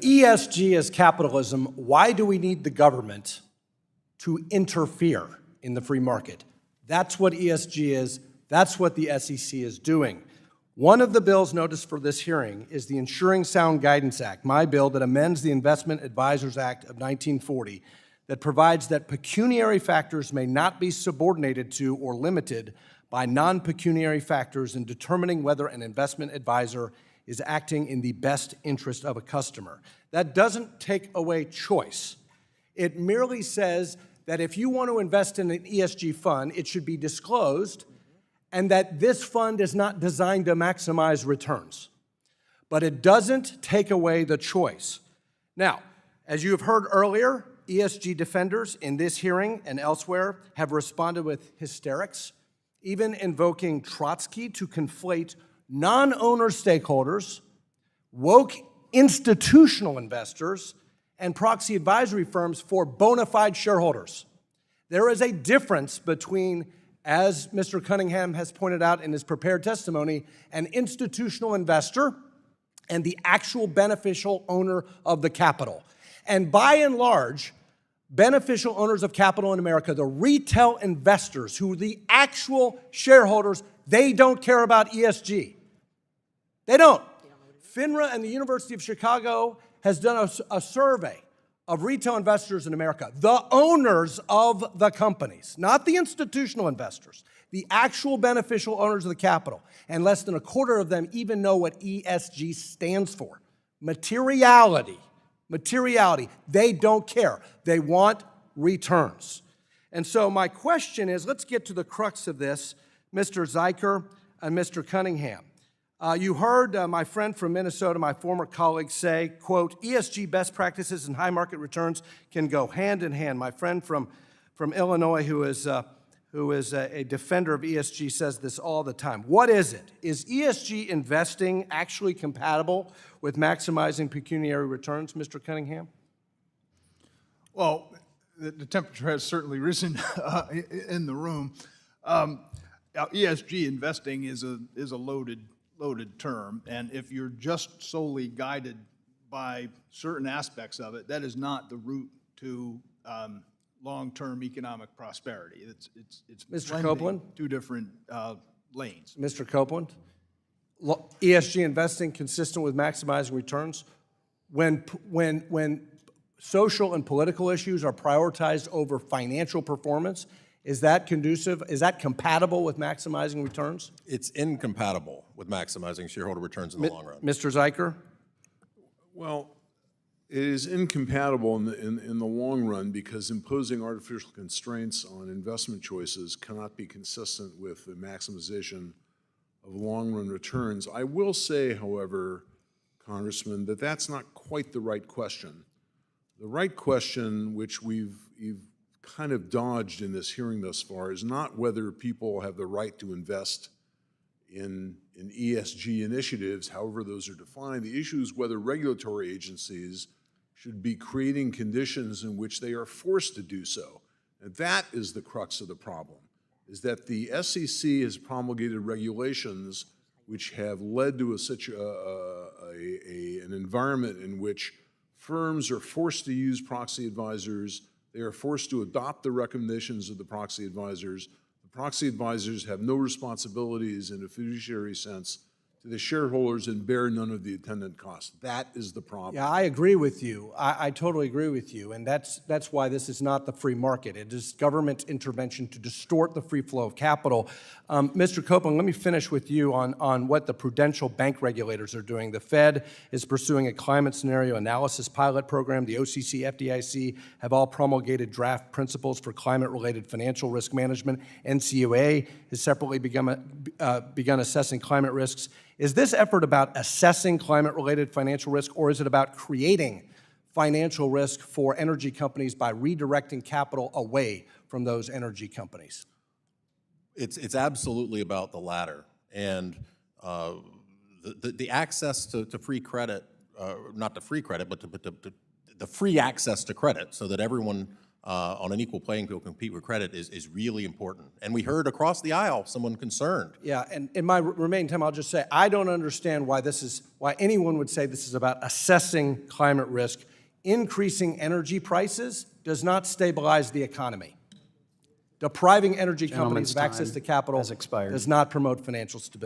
ESG is capitalism, why do we need the government to interfere in the free market? That's what ESG is. That's what the SEC is doing. One of the bills noticed for this hearing is the Ensuring Sound Guidance Act, my bill that amends the Investment Advisors Act of 1940 that provides that pecuniary factors may not be subordinated to or limited by non-pecuniary factors in determining whether an investment advisor is acting in the best interest of a customer. That doesn't take away choice. It merely says that if you want to invest in an ESG fund, it should be disclosed, and that this fund is not designed to maximize returns. But it doesn't take away the choice. Now, as you have heard earlier, ESG defenders in this hearing and elsewhere have responded with hysterics, even invoking Trotsky to conflate non-owner stakeholders, woke institutional investors, and proxy advisory firms for bona fide shareholders. There is a difference between, as Mr. Cunningham has pointed out in his prepared testimony, an institutional investor and the actual beneficial owner of the capital. And by and large, beneficial owners of capital in America, the retail investors who are the actual shareholders, they don't care about ESG. They don't. FINRA and the University of Chicago has done a survey of retail investors in America, the owners of the companies, not the institutional investors, the actual beneficial owners of the capital, and less than a quarter of them even know what ESG stands for. Materiality. Materiality. They don't care. They want returns. And so my question is, let's get to the crux of this, Mr. Zeiker and Mr. Cunningham. You heard my friend from Minnesota, my former colleague, say, quote, ESG best practices and high market returns can go hand in hand. My friend from Illinois, who is a defender of ESG, says this all the time. What is it? Is ESG investing actually compatible with maximizing pecuniary returns, Mr. Cunningham? Well, the temperature has certainly risen in the room. ESG investing is a loaded term, and if you're just solely guided by certain aspects of it, that is not the route to long-term economic prosperity. It's Mr. Copeland? Two different lanes. Mr. Copeland, ESG investing consistent with maximizing returns? When social and political issues are prioritized over financial performance, is that conducive? Is that compatible with maximizing returns? It's incompatible with maximizing shareholder returns in the long run. Mr. Zeiker? Well, it is incompatible in the long run because imposing artificial constraints on investment choices cannot be consistent with the maximization of long-run returns. I will say, however, Congressman, that that's not quite the right question. The right question, which we've kind of dodged in this hearing thus far, is not whether people have the right to invest in ESG initiatives, however those are defined. The issue is whether regulatory agencies should be creating conditions in which they are forced to do so. And that is the crux of the problem, is that the SEC has promulgated regulations which have led to an environment in which firms are forced to use proxy advisors. They are forced to adopt the recommendations of the proxy advisors. The proxy advisors have no responsibilities in a fiduciary sense to the shareholders and bear none of the attendant costs. That is the problem. Yeah, I agree with you. I totally agree with you, and that's why this is not the free market. It is government intervention to distort the free flow of capital. Mr. Copeland, let me finish with you on what the prudential bank regulators are doing. The Fed is pursuing a climate scenario analysis pilot program. The OCC, FDIC have all promulgated draft principles for climate-related financial risk management. NCUA has separately begun assessing climate risks. Is this effort about assessing climate-related financial risk, or is it about creating financial risk for energy companies by redirecting capital away from those energy companies? It's absolutely about the latter. And the access to free credit, not to free credit, but to the free access to credit so that everyone on an equal playing field, compete with credit is really important. And we heard across the aisle someone concerned. Yeah, and in my remaining time, I'll just say, I don't understand why anyone would say this is about assessing climate risk. Increasing energy prices does not stabilize the economy. Depriving energy companies of access to capital has expired. does not promote financial stability.